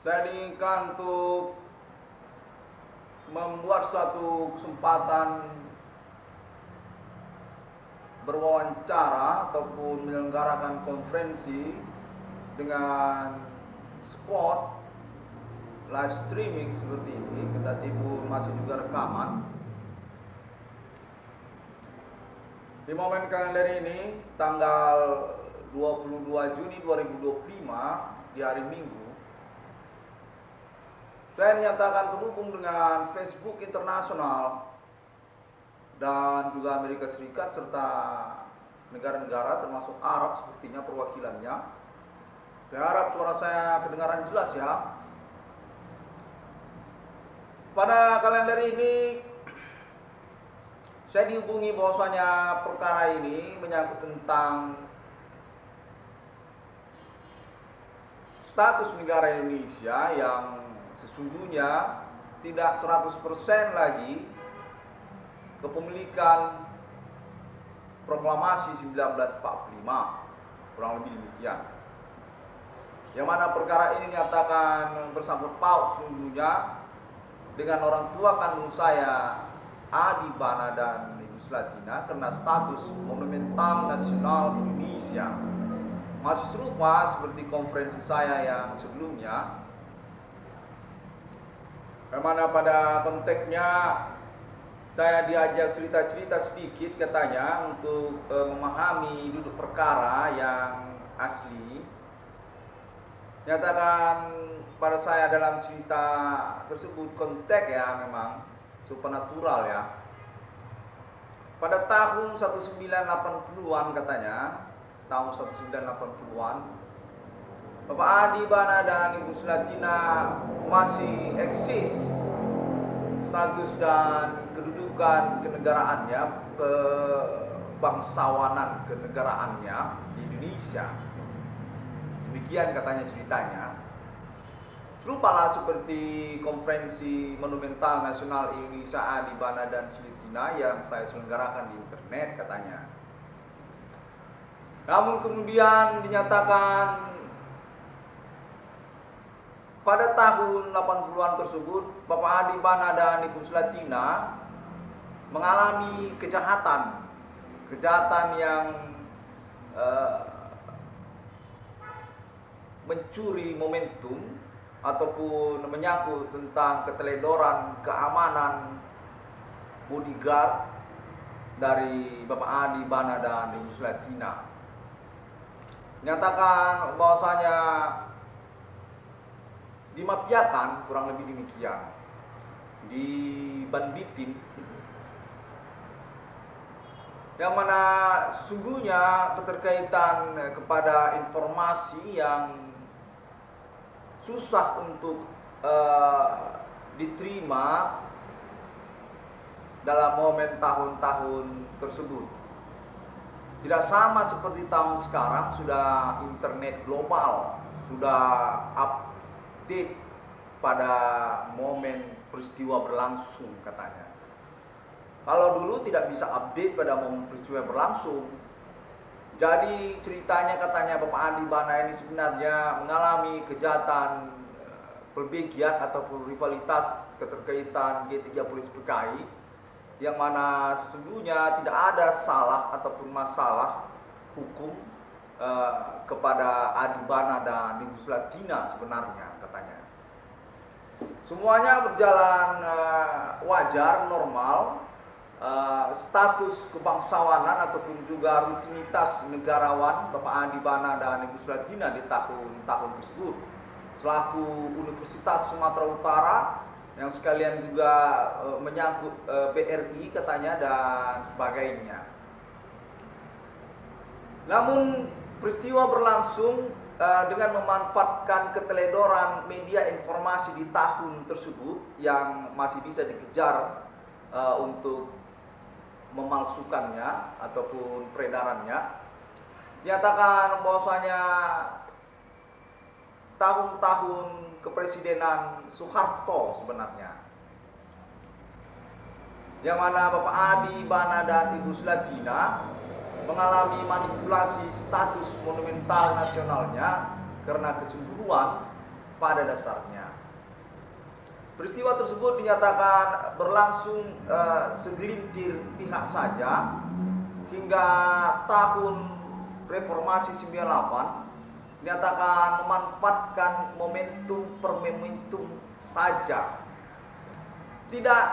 Saya diinginkan untuk membuat satu kesempatan berwawancara ataupun menyelenggarakan konferensi dengan spot live streaming seperti ini, kendati pun masih juga rekaman. Di momen kalender ini, tanggal 22 Juni 2025, di hari Minggu, saya menyatakan terhubung dengan Facebook internasional dan juga Amerika Serikat serta negara-negara termasuk Arab sepertinya perwakilannya. Saya harap suara saya kedengaran jelas ya. Pada kalender ini saya dihubungi bahwasanya perkara ini menyangkut tentang status negara Indonesia yang sesungguhnya tidak 100% lagi kepemilikan proklamasi 1945, kurang lebih demikian. Yang mana perkara ini dinyatakan bersangkut paut sesungguhnya dengan orang tua kandung saya, Adi Bana dan Ibu Selatina, karena status monumental nasional Indonesia. Masih serupa seperti konferensi saya yang sebelumnya, yang mana pada konteksnya saya diajak cerita-cerita sedikit katanya untuk memahami duduk perkara yang asli. Nyatakan pada saya dalam cerita tersebut konteks ya memang supernatural ya. Pada tahun 1980-an katanya, tahun 1980-an, Bapak Adi Bana dan Ibu Selatina masih eksis status dan kedudukan kenegaraannya, kebangsawanan kenegaraannya di Indonesia. Demikian katanya ceritanya. Serupalah seperti konferensi monumental nasional Indonesia Adi Bana dan Selatina yang saya selenggarakan di internet katanya. Namun kemudian dinyatakan pada tahun 80-an tersebut Bapak Adi Bana dan Ibu Selatina mengalami kejahatan yang mencuri momentum ataupun menyangkut tentang keteledoran keamanan bodyguard dari Bapak Adi Bana dan Ibu Selatina. Nyatakan bahwasanya dimafiakan, kurang lebih demikian, dibanditin, yang mana sesungguhnya keterkaitan kepada informasi yang susah untuk diterima dalam momen tahun-tahun tersebut. Tidak sama seperti tahun sekarang, sudah internet global, sudah update pada momen peristiwa berlangsung katanya. Kalau dulu tidak bisa update pada momen peristiwa berlangsung. Jadi ceritanya katanya Bapak Adi Bana ini sebenarnya mengalami kejahatan perbegian ataupun rivalitas keterkaitan G30 PKI, yang mana sesungguhnya tidak ada salah ataupun masalah hukum kepada Adi Bana dan Ibu Selatina sebenarnya katanya. Semuanya berjalan wajar, normal. Status kebangsawanan ataupun juga rutinitas negarawan Bapak Adi Bana dan Ibu Selatina di tahun-tahun tersebut selaku Universitas Sumatera Utara yang sekalian juga menyangkut BRI katanya dan sebagainya. Namun peristiwa berlangsung dengan memanfaatkan keteledoran media informasi di tahun tersebut yang masih bisa dikejar untuk memalsukannya ataupun peredarannya. Dinyatakan bahwasanya tahun-tahun kepresidenan Soeharto sebenarnya, yang mana Bapak Adi Bana dan Ibu Selatina mengalami manipulasi status monumental nasionalnya karena kecemburuan pada dasarnya. Peristiwa tersebut dinyatakan berlangsung segelintir pihak saja hingga tahun Reformasi 98 dinyatakan memanfaatkan momentum per momentum saja. Tidak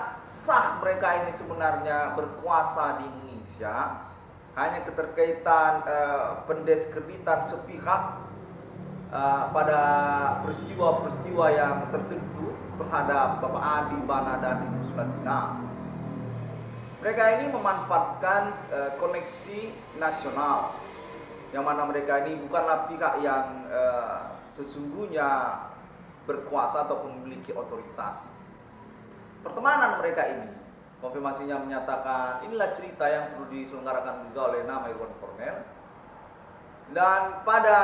sah mereka ini sebenarnya berkuasa di Indonesia, hanya keterkaitan pendiskreditan sepihak pada peristiwa-peristiwa yang tertentu terhadap Bapak Adi Bana dan Ibu Sulatina. Mereka ini memanfaatkan koneksi nasional, yang mana mereka ini bukanlah pihak yang sesungguhnya berkuasa ataupun memiliki otoritas. Pertemanan mereka ini, konfirmasinya menyatakan inilah cerita yang perlu diselenggarakan juga oleh nama Irwan Kornel. Dan pada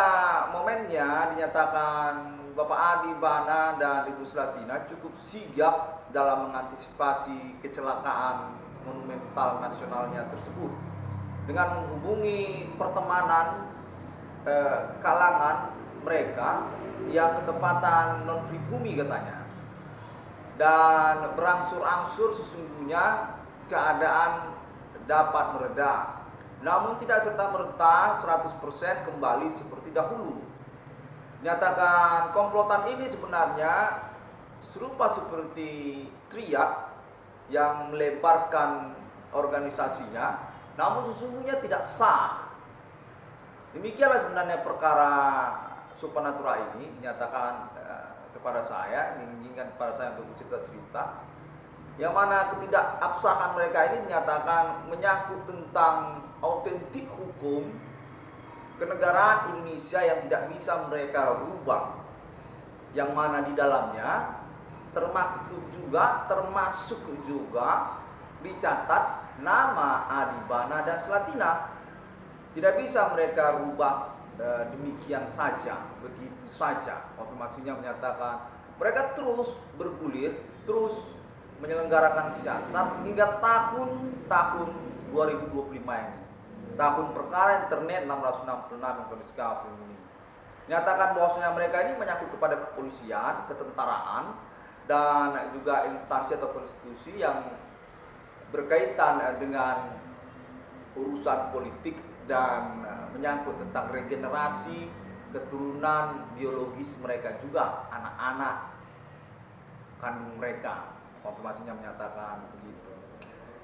momennya dinyatakan Bapak Adi Bana dan Ibu Sulatina cukup sigap dalam mengantisipasi kecelakaan monumental nasionalnya tersebut dengan menghubungi pertemanan kalangan mereka yang ketepatan non-pribumi katanya. Dan berangsur-angsur sesungguhnya keadaan dapat mereda, namun tidak serta-merta 100% kembali seperti dahulu. Nyatakan komplotan ini sebenarnya serupa seperti triad yang melebarkan organisasinya, namun sesungguhnya tidak sah. Demikianlah sebenarnya perkara supernatural ini dinyatakan kepada saya, menginginkan kepada saya untuk cerita-cerita, yang mana ketidakabsahan mereka ini dinyatakan menyangkut tentang autentik hukum kenegaraan Indonesia yang tidak bisa mereka rubah, yang mana di dalamnya termasuk juga dicatat nama Adi Bana dan Sulatina. Tidak bisa mereka rubah demikian saja, begitu saja. Konfirmasinya menyatakan mereka terus bergulir, terus menyelenggarakan siasat hingga tahun 2025 ini, tahun perkara internet 666 yang kami ini. Nyatakan bahwasanya mereka ini menyangkut kepada kepolisian, ketentaraan, dan juga instansi atau institusi yang berkaitan dengan urusan politik dan menyangkut tentang regenerasi keturunan biologis mereka juga, anak-anak kandung mereka. Konfirmasinya menyatakan begitu.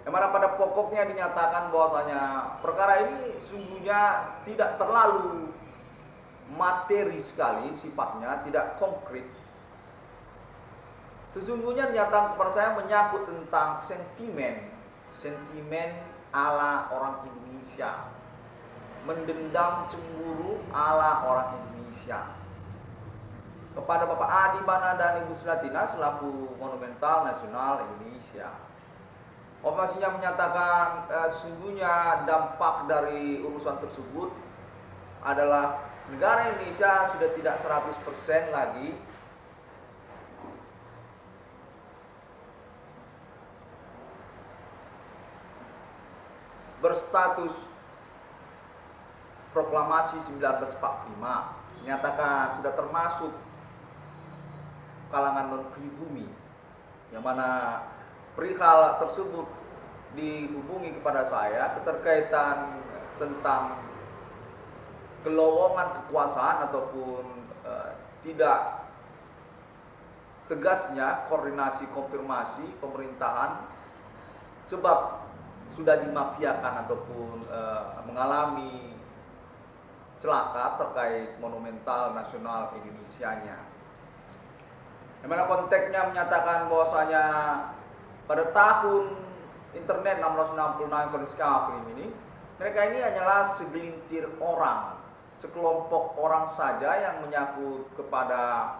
Yang mana pada pokoknya dinyatakan bahwasanya perkara ini sungguhnya tidak terlalu materi sekali sifatnya, tidak konkret. Sesungguhnya dinyatakan kepada saya menyangkut tentang sentimen ala orang Indonesia, mendendam cemburu ala orang Indonesia kepada Bapak Adi Bana dan Ibu Sulatina selaku monumental nasional Indonesia. Konfirmasinya menyatakan sesungguhnya dampak dari urusan tersebut adalah negara Indonesia sudah tidak 100% lagi berstatus proklamasi 1945, menyatakan sudah termasuk kalangan non-pribumi, yang mana perihal tersebut dihubungi kepada saya keterkaitan tentang kelowongan kekuasaan ataupun tidak tegasnya koordinasi konfirmasi pemerintahan, sebab sudah dimafiakan ataupun mengalami celaka terkait monumental nasional Indonesianya. Di mana konteksnya menyatakan bahwasanya pada tahun internet 666 Koniskafim ini, mereka ini hanyalah segelintir orang, sekelompok orang saja yang menyangkut kepada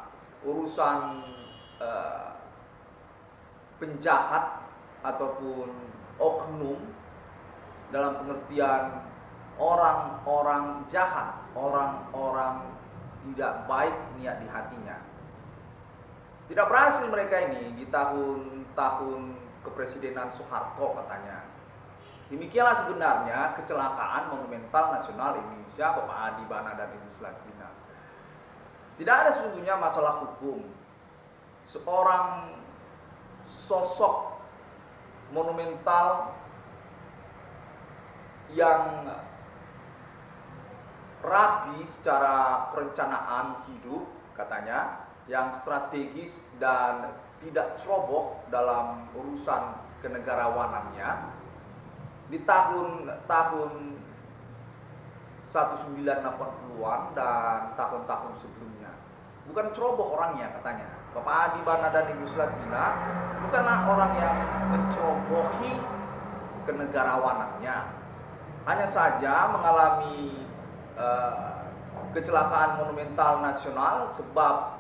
urusan penjahat ataupun oknum dalam pengertian orang-orang jahat, orang-orang tidak baik niat di hatinya. Tidak berhasil mereka ini di tahun-tahun kepresidenan Soeharto katanya. Demikianlah sebenarnya kecelakaan monumental nasional Indonesia Bapak Adi Bana dan Ibu Sulatina. Tidak ada sesungguhnya masalah hukum. Seorang sosok monumental yang rapi secara perencanaan hidup katanya, yang strategis dan tidak ceroboh dalam urusan kenegarawanannya di tahun-tahun 1980-an dan tahun-tahun sebelumnya. Bukan ceroboh orangnya katanya. Bapak Adi Bana dan Ibu Sulatina bukanlah orang yang mencerobohi kenegarawanannya. Hanya saja mengalami kecelakaan monumental nasional sebab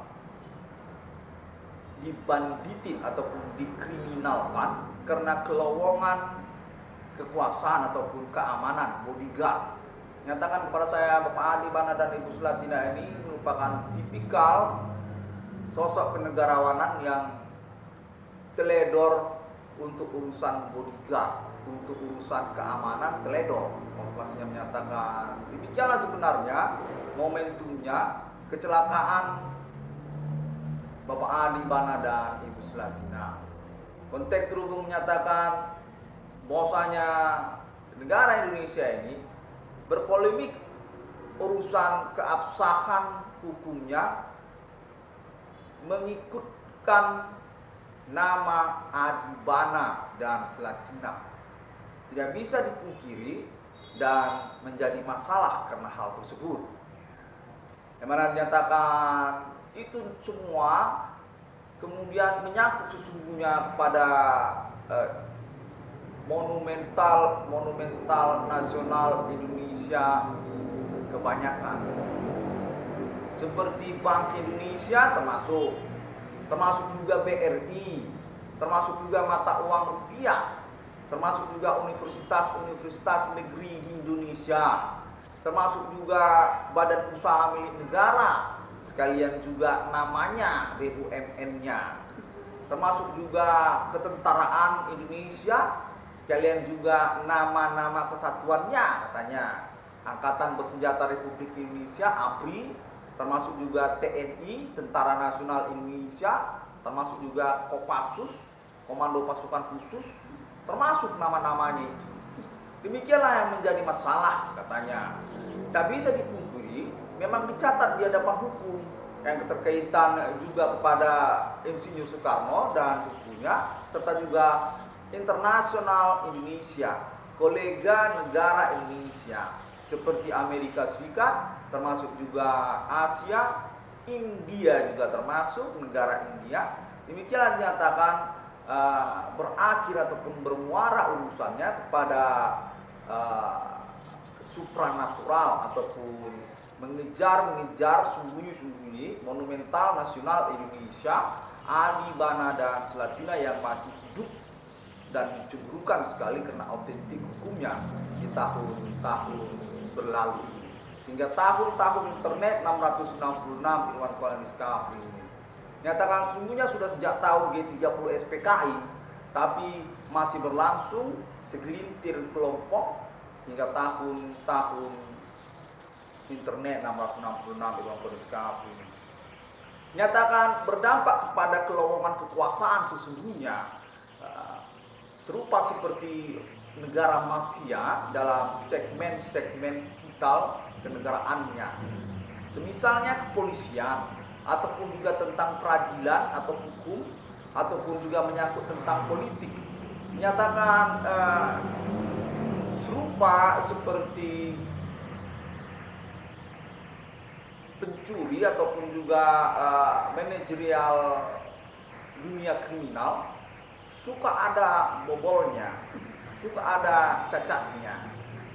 dibanditin ataupun dikriminalkan karena kelowongan kekuasaan ataupun keamanan bodyguard. Nyatakan kepada saya Bapak Adi Bana dan Ibu Sulatina ini merupakan tipikal sosok kenegarawanan yang teledor untuk urusan bodyguard, untuk urusan keamanan teledor. Kompasnya menyatakan demikianlah sebenarnya momentumnya kecelakaan Bapak Adi Bana dan Ibu Sulatina. Konteks terhubung menyatakan bahwasanya negara Indonesia ini berpolemik urusan keabsahan hukumnya mengikutkan nama Adi Bana dan Sulatina. Tidak bisa dipungkiri dan menjadi masalah karena hal tersebut. Yang mana dinyatakan itu semua kemudian menyangkut sesungguhnya kepada monumental nasional Indonesia kebanyakan. Seperti Bank Indonesia termasuk juga BRI, termasuk juga mata uang rupiah, termasuk juga universitas-universitas negeri di Indonesia, termasuk juga badan usaha milik negara, sekalian juga namanya BUMN-nya, termasuk juga ketentaraan Indonesia, sekalian juga nama-nama kesatuannya katanya, Angkatan Bersenjata Republik Indonesia ABRI, termasuk juga TNI, Tentara Nasional Indonesia, termasuk juga Kopassus, Komando Pasukan Khusus, termasuk nama-namanya itu. Demikianlah yang menjadi masalah katanya. Tak bisa dipungkiri, memang dicatat di hadapan hukum yang keterkaitan juga kepada Insinyur Soekarno dan bukunya, serta juga internasional Indonesia, kolega negara Indonesia seperti Amerika Serikat, termasuk juga Asia, India juga termasuk negara India. Demikianlah dinyatakan berakhir ataupun bermuara urusannya kepada supranatural ataupun mengejar sembunyi-sembunyi monumental nasional Indonesia Adi Bana dan Sulatina yang masih hidup dan dicemburukan sekali karena autentik hukumnya di tahun-tahun berlalu hingga tahun-tahun internet 666 Irwan Kolanis Kafri ini. Nyatakan sungguhnya sudah sejak tahun G30 SPKI, tapi masih berlangsung segelintir kelompok hingga tahun-tahun internet 666 Irwan Kolanis Kafri ini. Nyatakan berdampak kepada kelowongan kekuasaan sesungguhnya, serupa seperti negara mafia dalam segmen-segmen vital kenegaraannya. Semisalnya kepolisian, ataupun juga tentang peradilan atau hukum, ataupun juga menyangkut tentang politik. Menyatakan serupa seperti pencuri ataupun juga manajerial dunia kriminal, suka ada bobolnya, suka ada cacatnya,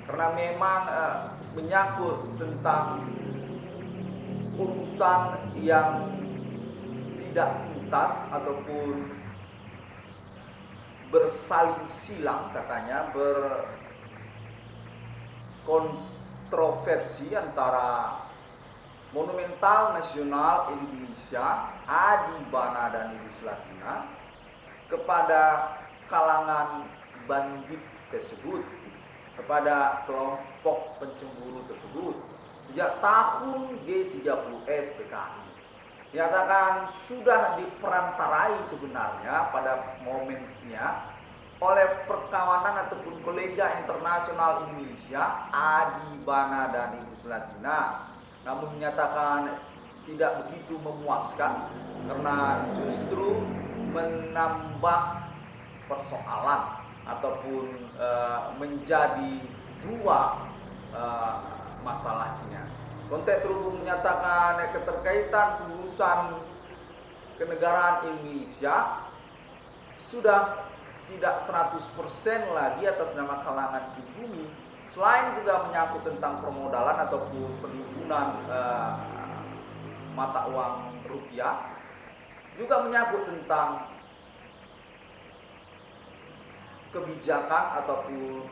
karena memang menyangkut tentang urusan yang tidak tuntas ataupun bersaling silang katanya, berkontroversi antara monumental nasional Indonesia Adi Bana dan Ibu Sulatina kepada kalangan bandit tersebut, kepada kelompok pencemburu tersebut sejak tahun G30 SPKI. Nyatakan sudah diperantarai sebenarnya pada momennya oleh perkawanan ataupun kolega internasional Indonesia Adi Bana dan Ibu Sulatina, namun menyatakan tidak begitu memuaskan karena justru menambah persoalan ataupun menjadi dua masalahnya. Konteks terhubung menyatakan keterkaitan urusan kenegaraan Indonesia sudah tidak 100% lagi atas nama kalangan pribumi, selain juga menyangkut tentang permodalan ataupun penimbunan mata uang rupiah, juga menyangkut tentang kebijakan ataupun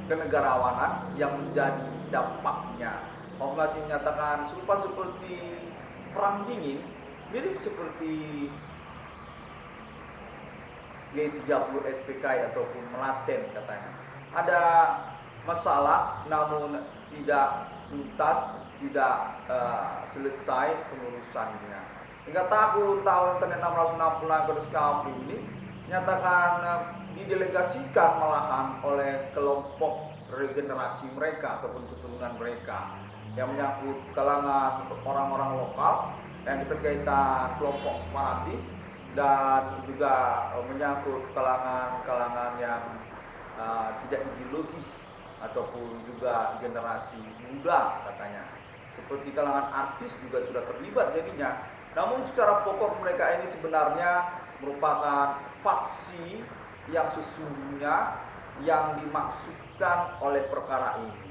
kenegarawanan yang menjadi dampaknya. Masih menyatakan serupa seperti perang dingin, mirip seperti G30 SPKI ataupun Melaten katanya. Ada masalah namun tidak tuntas, tidak selesai pengurusannya. Hingga tahun internet 660 Kudus Kafri ini nyatakan didelegasikan malahan oleh kelompok regenerasi mereka ataupun keturunan mereka yang menyangkut kalangan orang-orang lokal yang berkaitan kelompok separatis dan juga menyangkut kalangan-kalangan yang tidak ideologis ataupun juga generasi muda katanya. Seperti kalangan artis juga sudah terlibat jadinya. Namun secara pokok mereka ini sebenarnya merupakan faksi yang sesungguhnya yang dimaksudkan oleh perkara ini.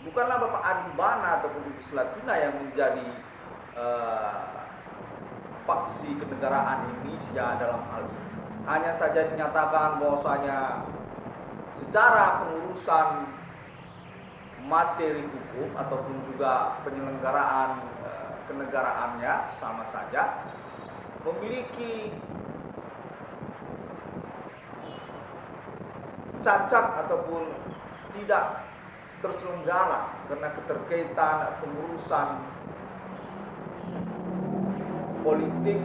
Bukanlah Bapak Adi Bana ataupun Ibu Sulatina yang menjadi faksi kenegaraan Indonesia dalam hal ini. Hanya saja dinyatakan bahwasanya secara pengurusan materi hukum ataupun juga penyelenggaraan kenegaraannya sama saja memiliki cacat ataupun tidak terselenggara karena keterkaitan pengurusan politik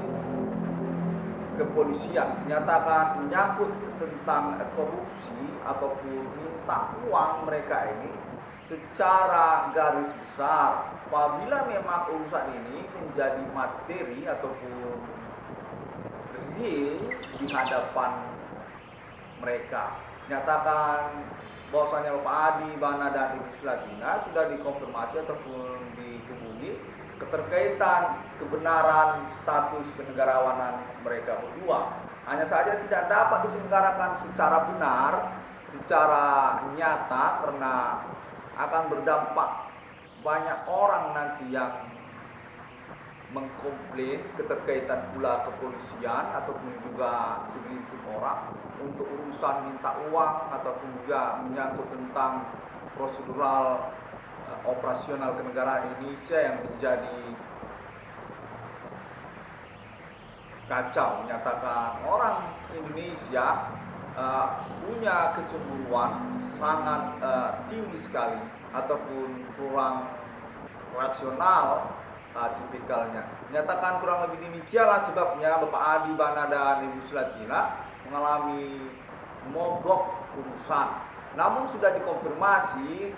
kepolisian. Dinyatakan menyangkut tentang korupsi ataupun minta uang mereka ini secara garis besar. Apabila memang urusan ini menjadi materi ataupun real di hadapan mereka, nyatakan bahwasanya Bapak Adi Bana dan Ibu Sulatina sudah dikonfirmasi ataupun dihubungi keterkaitan kebenaran status kenegarawanan mereka berdua. Hanya saja tidak dapat diselenggarakan secara benar, secara nyata karena akan berdampak banyak orang nanti yang mengkomplain keterkaitan pula kepolisian ataupun juga segelintir orang untuk urusan minta uang ataupun juga menyangkut tentang prosedural operasional kenegaraan Indonesia yang menjadi kacau. Menyatakan orang Indonesia punya kecemburuan sangat tinggi sekali ataupun kurang rasional tipikalnya. Menyatakan kurang lebih demikianlah sebabnya Bapak Adi Bana dan Ibu Sulatina mengalami mogok urusan. Namun sudah dikonfirmasi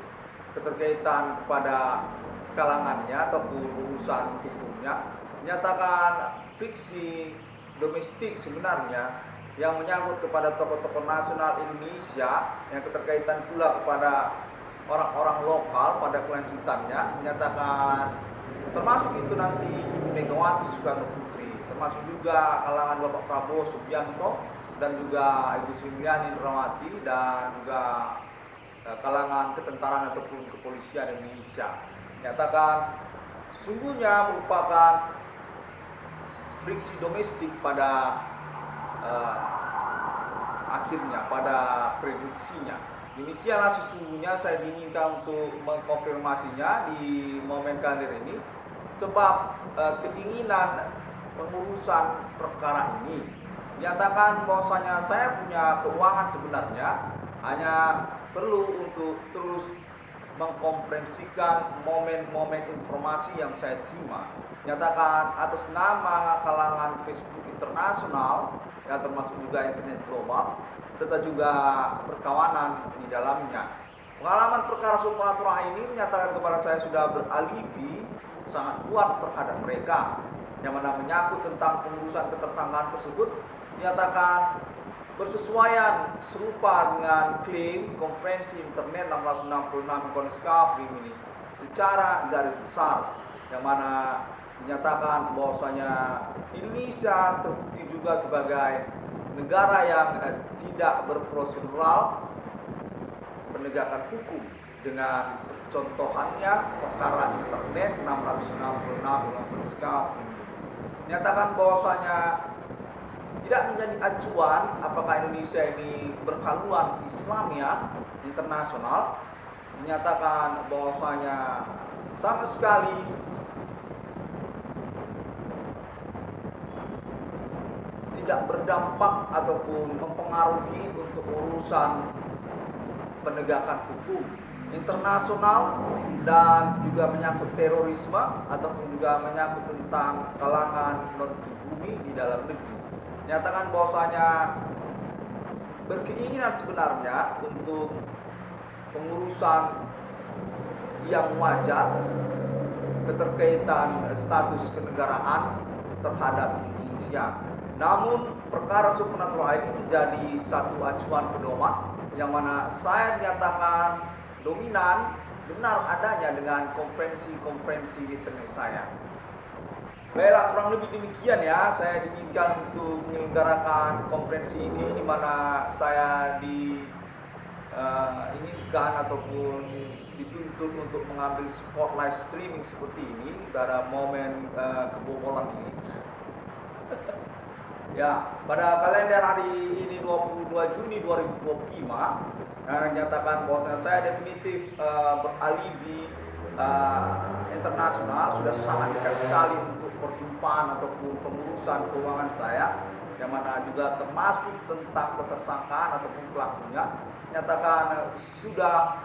keterkaitan kepada kalangannya ataupun urusan hukumnya. Menyatakan fiksi domestik sebenarnya yang menyangkut kepada tokoh-tokoh nasional Indonesia yang keterkaitan pula kepada orang-orang lokal pada kelanjutannya. Menyatakan termasuk itu nanti Ibu Megawati Soekarno Putri, termasuk juga kalangan Bapak Prabowo Subianto dan juga Ibu Sri Mulyani Indrawati dan juga kalangan ketentaraan ataupun kepolisian Indonesia. Menyatakan sungguhnya merupakan friksi domestik pada akhirnya, pada prediksinya. Demikianlah sesungguhnya saya diinginkan untuk mengkonfirmasinya di momen kadir ini, sebab keinginan pengurusan perkara ini menyatakan bahwasanya saya punya keuangan sebenarnya, hanya perlu untuk terus mengkonferensikan momen-momen informasi yang saya terima, nyatakan atas nama kalangan Facebook internasional, yang termasuk juga internet global, serta juga perkawanan di dalamnya. Pengalaman perkara supranatural ini menyatakan kepada saya sudah beralibi sangat kuat terhadap mereka, yang mana menyangkut tentang pengurusan ketersangkaan tersebut, menyatakan bersesuaian serupa dengan klaim konferensi internet 1666 Konskafrim ini secara garis besar, yang mana menyatakan bahwasanya Indonesia terbukti juga sebagai negara yang tidak berprosedural penegakan hukum, dengan contohannya perkara internet 666 Konskafrim menyatakan bahwasanya tidak menjadi acuan apakah Indonesia ini berhaluan Islamiyah internasional, menyatakan bahwasanya sama sekali tidak berdampak ataupun mempengaruhi untuk urusan penegakan hukum internasional dan juga menyangkut terorisme ataupun juga menyangkut tentang kalangan non-pribumi di dalam negeri. Nyatakan bahwasanya berkeinginan sebenarnya untuk pengurusan yang wajar keterkaitan status kenegaraan terhadap Indonesia. Namun perkara supranatural ini menjadi satu acuan pedoman, yang mana saya dinyatakan dominan benar adanya dengan konferensi-konferensi internet saya. Baiklah, kurang lebih demikian ya, saya diinginkan untuk menyelenggarakan konferensi ini, di mana saya diinginkan ataupun dituntut untuk mengambil spot live streaming seperti ini pada momen kebobolan ini. Ya, pada kalender hari ini 22 Juni 2025, dinyatakan bahwa saya definitif beralibi internasional, sudah sangat dekat sekali untuk perjumpaan ataupun pengurusan keuangan saya, yang mana juga termasuk tentang ketersangkaan ataupun pelakunya, nyatakan sudah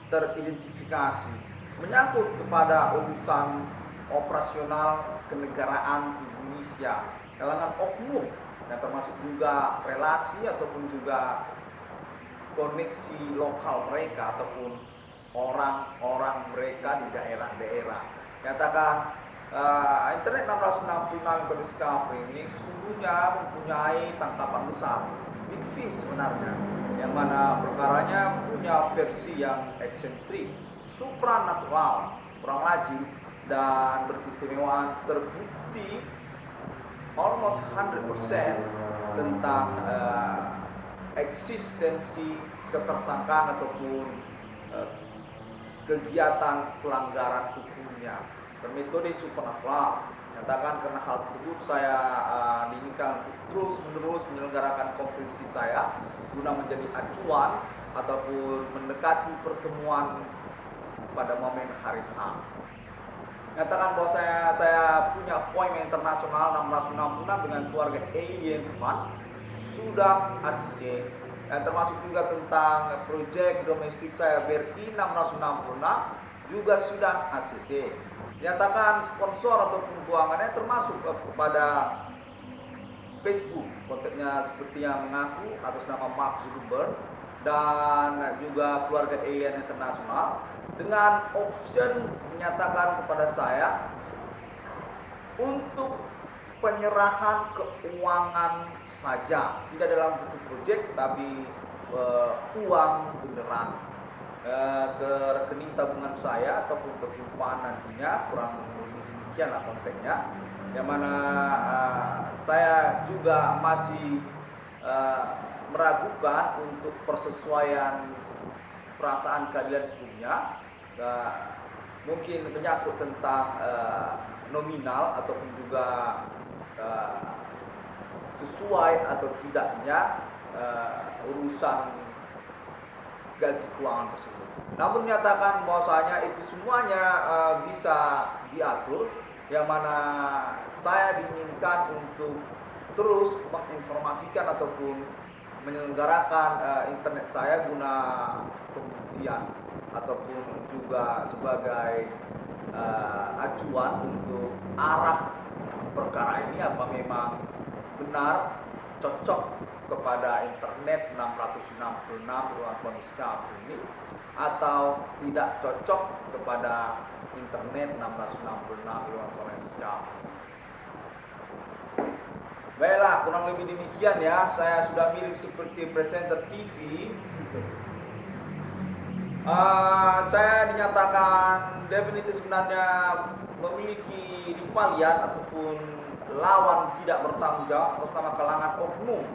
teridentifikasi menyangkut kepada urusan operasional kenegaraan Indonesia, kalangan oknum, yang termasuk juga relasi ataupun juga koneksi lokal mereka ataupun orang-orang mereka di daerah-daerah. Nyatakan internet 666 Konskafrim ini sesungguhnya mempunyai tangkapan besar, big fish sebenarnya, yang mana perkaranya punya versi yang eksentrik, supranatural, kurang lazim, dan berkeistimewaan terbukti almost 100% tentang eksistensi ketersangkaan ataupun kegiatan pelanggaran hukumnya bermetode supranatural. Nyatakan karena hal tersebut saya diinginkan untuk terus-menerus menyelenggarakan konferensi saya guna menjadi acuan ataupun mendekati pertemuan pada momen hari H. Nyatakan bahwa saya punya appointment internasional 1666 dengan keluarga Alien Fund sudah ACC, dan termasuk juga tentang proyek domestik saya BRI 666 juga sudah ACC. Nyatakan sponsor ataupun keuangannya termasuk kepada Facebook, kontaknya seperti yang mengaku atas nama Mark Zuckerberg, dan juga keluarga Alien Internasional, dengan option menyatakan kepada saya untuk penyerahan keuangan saja, tidak dalam bentuk proyek tapi uang beneran ke rekening tabungan saya ataupun perjumpaan nantinya, kurang lebih demikianlah konteksnya, yang mana saya juga masih meragukan untuk persesuaian perasaan keadilan hukumnya, mungkin menyangkut tentang nominal ataupun juga sesuai atau tidaknya urusan ganti keuangan tersebut. Namun menyatakan bahwasanya itu semuanya bisa diatur, yang mana saya diinginkan untuk terus menginformasikan ataupun menyelenggarakan internet saya guna pembuktian ataupun juga sebagai acuan untuk arah perkara ini, apa memang benar cocok kepada internet 666 ruang kondisi ini atau tidak cocok kepada internet 1666 ruang kondisi. Baiklah, kurang lebih demikian ya. Saya sudah mirip seperti presenter TV. Saya dinyatakan definitif sebenarnya memiliki rivalian ataupun lawan tidak bertanggung jawab atas nama kalangan oknum,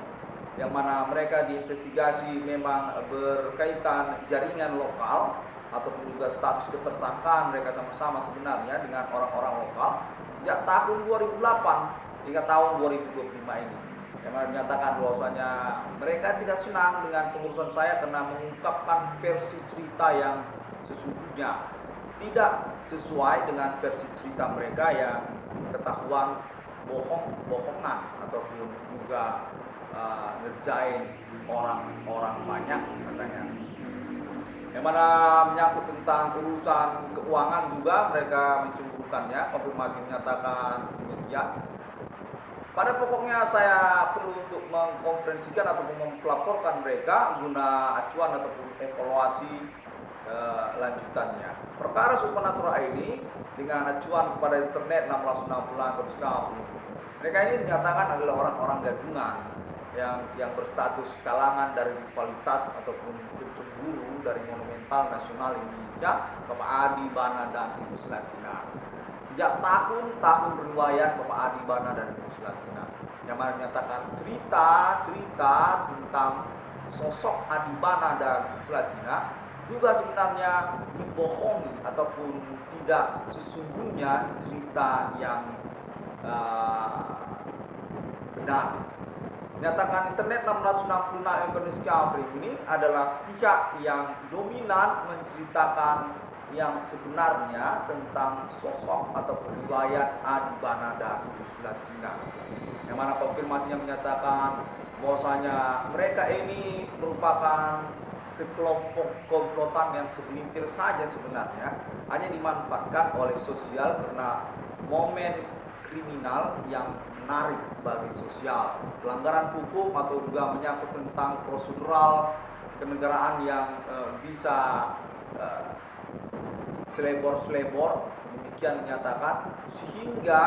yang mana mereka diinvestigasi memang berkaitan jaringan lokal ataupun juga status ketersangkaan mereka sama-sama sebenarnya dengan orang-orang lokal sejak tahun 2008 hingga tahun 2025 ini, yang mana menyatakan bahwasanya mereka tidak senang dengan pengurusan saya karena mengungkapkan versi cerita yang sesungguhnya tidak sesuai dengan versi cerita mereka yang ketahuan bohongan ataupun juga ngerjain orang-orang banyak katanya. Yang mana menyangkut tentang urusan keuangan juga mereka mencemburukannya. Konfirmasi menyatakan demikian. Pada pokoknya saya perlu untuk mengkonferensikan ataupun melaporkan mereka guna acuan ataupun evaluasi lanjutannya. Perkara supernatural ini dengan acuan kepada internet 1666 Konstitusi. Mereka ini dinyatakan adalah orang-orang gabungan yang berstatus kalangan dari rivalitas ataupun pencemburu dari monumental nasional Indonesia, Bapak Adi Bana dan Ibu Selatina. Sejak tahun-tahun riwayat Bapak Adi Bana dan Ibu Selatina, yang mana menyatakan cerita tentang sosok Adi Bana dan Selatina juga sebenarnya dibohongi ataupun tidak sesungguhnya cerita yang benar. Menyatakan internet 666 Indonesia ini adalah pihak yang dominan menceritakan yang sebenarnya tentang sosok atau riwayat Adi Bana dan Ibu Selatina, yang mana konfirmasinya menyatakan bahwasanya mereka ini merupakan sekelompok komplotan yang segelintir saja sebenarnya, hanya dimanfaatkan oleh sosial karena momen kriminal yang menarik bagi sosial, pelanggaran hukum atau juga menyangkut tentang prosedural kenegaraan yang bisa selebor-selebor, demikian menyatakan, sehingga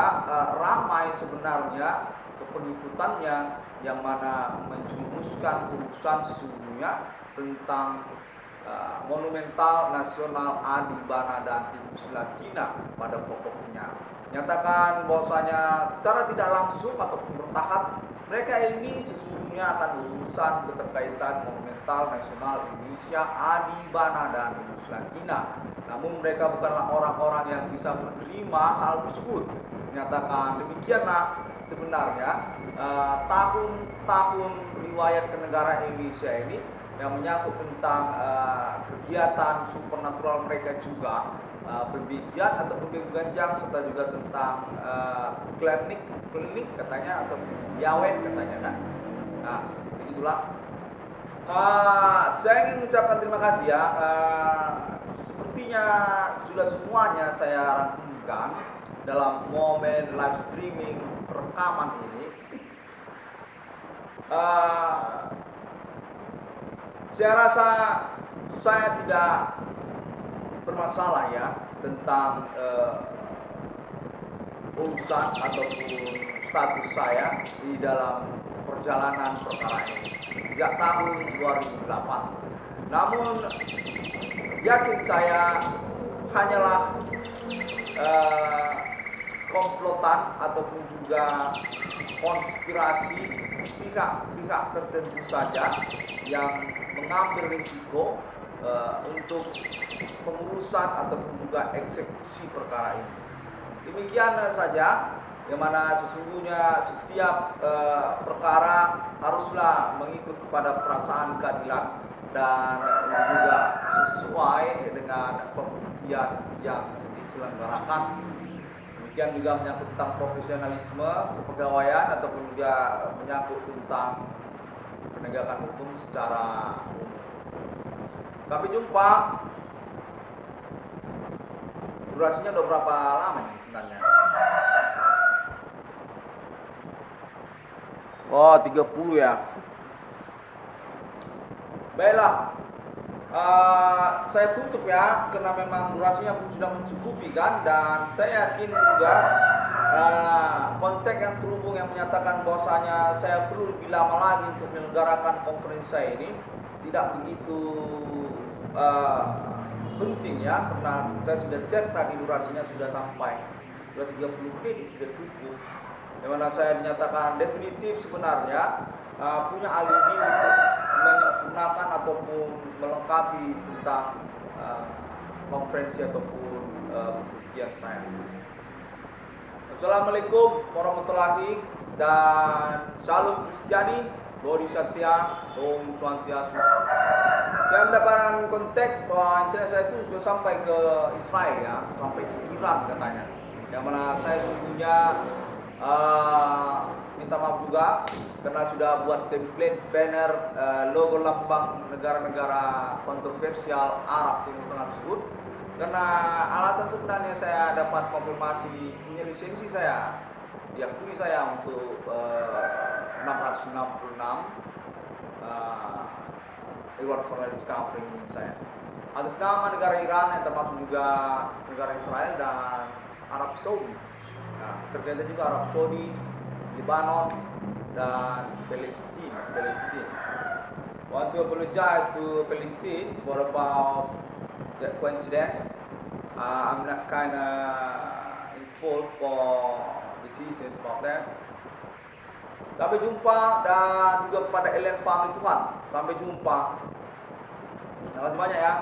ramai sebenarnya kepenuntutannya, yang mana menjumuskan urusan sesungguhnya tentang monumental nasional Adi Bana dan Ibu Selatina pada pokoknya. Nyatakan bahwasanya secara tidak langsung ataupun bertahap mereka ini sesungguhnya akan urusan keterkaitan monumental nasional Indonesia Adi Bana dan Ibu Selatina. Namun mereka bukanlah orang-orang yang bisa menerima hal tersebut. Menyatakan demikianlah sebenarnya tahun-tahun riwayat kenegaraan Indonesia ini yang menyangkut tentang kegiatan supernatural mereka juga, pembibian ataupun berganjang, serta juga tentang klinik katanya atau yawen katanya kan. Nah, begitulah. Saya ingin mengucapkan terima kasih ya. Sepertinya sudah semuanya saya rangkumkan dalam momen live streaming rekaman ini. Saya rasa saya tidak bermasalah ya tentang urusan ataupun status saya di dalam perjalanan perkara ini sejak tahun 2008. Namun yakin saya hanyalah komplotan ataupun juga konspirasi pihak-pihak tertentu saja yang mengambil risiko untuk pengurusan ataupun juga eksekusi perkara ini. Demikian saja, yang mana sesungguhnya setiap perkara haruslah mengikut kepada perasaan keadilan dan juga sesuai dengan pembuktian yang diselenggarakan. Demikian juga menyangkut tentang profesionalisme kepegawaian ataupun juga menyangkut tentang penegakan hukum secara umum. Sampai jumpa durasinya udah berapa lama nih sebenarnya? Oh, 30 ya. Baiklah, saya tutup ya, karena memang durasinya pun sudah mencukupi kan, dan saya yakin juga kontak yang terhubung yang menyatakan bahwasanya saya perlu lebih lama lagi untuk menyelenggarakan konferensi saya ini tidak begitu penting ya, karena saya sudah cek tadi durasinya sudah sampai 30 menit, sudah cukup. Di mana saya dinyatakan definitif sebenarnya punya alibi untuk menyempurnakan ataupun melengkapi tentang konferensi ataupun penelitian saya. Assalamualaikum warahmatullahi dan salam Kristiani, Bodhisattva, Om Swastiastu. Saya mendapatkan kontak bahwa internet saya itu sudah sampai ke Israel ya, sampai ke Iran katanya. Yang mana saya sesungguhnya minta maaf juga karena sudah buat template banner logo lambang negara-negara kontroversial Arab Timur Tengah tersebut, karena alasan sebenarnya saya dapat konfirmasi punya lisensi saya diakui saya untuk 666 reward for discovering saya atas nama negara Iran yang termasuk juga negara Israel dan Arab Saudi. Nah, terkait juga Arab Saudi, Lebanon, dan Palestina. Want to apologize to Palestine for about that coincidence. I'm not kind of in fault for decisions about that. Sampai jumpa, dan juga kepada Ellen Family Tuhan. Sampai jumpa. Terima kasih banyak ya.